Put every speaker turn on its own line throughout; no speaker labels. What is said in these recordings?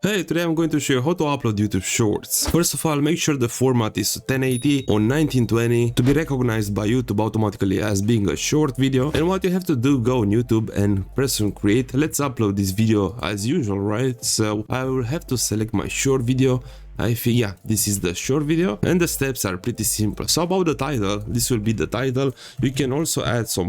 Hey, today I'm going to show you how to upload YouTube Shorts. First of all, make sure the format is 1080 on 1920 to be recognized by YouTube automatically as being a short video. And what you have to do, go on YouTube and press on create. Let's upload this video as usual, right? So I will have to select my short video. I think, yeah, this is the short video and the steps are pretty simple. So about the title, this will be the title. You can also add some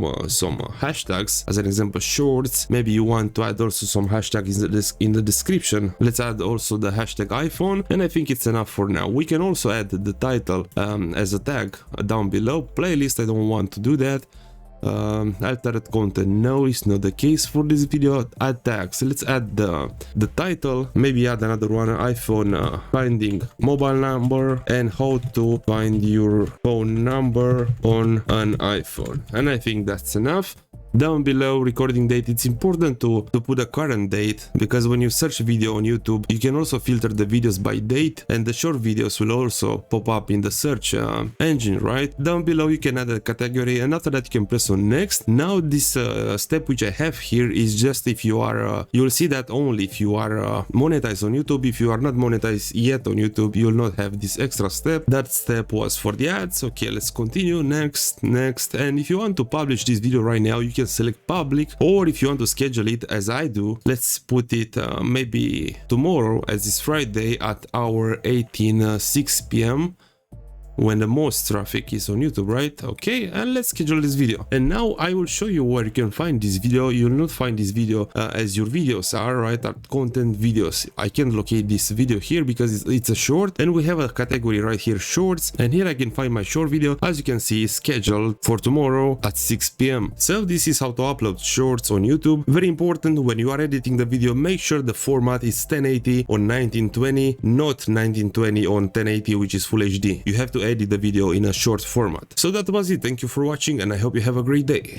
hashtags, as an example, shorts. Maybe you want to add also some hashtags in the description. Let's add also the hashtag iPhone, and I think it's enough for now. We can also add the title as a tag down below. Playlist, I don't want to do that. Altered content, no, it's not the case for this video. Add tags, let's add the title, maybe add another one, iPhone finding mobile number and how to find your phone number on an iPhone, and I think that's enough. Down below, recording date, it's important to put a current date, because when you search video on YouTube, you can also filter the videos by date, and the short videos will also pop up in the search engine, right? Down below you can add a category, and after that you can press on next. Now this step which I have here is just if you are, you'll see that only if you are monetized on YouTube. If you are not monetized yet on YouTube, you will not have this extra step. That step was for the ads. Okay, let's continue, next, and if you want to publish this video right now, you can select public, or if you want to schedule it as I do, let's put it maybe tomorrow, as it's Friday at hour 6 p.m. when the most traffic is on YouTube, right? Okay, and let's schedule this video. And now I will show you where you can find this video. You'll not find this video as your videos are, right? At content videos. I can locate this video here because it's a short, and we have a category right here, shorts, and here I can find my short video. As you can see, scheduled for tomorrow at 6 p.m. So this is how to upload shorts on YouTube. Very important, when you are editing the video, make sure the format is 1080 on 1920, not 1920 on 1080, which is full HD. You have to edit the video in a short format. So that was it. Thank you for watching, and I hope you have a great day.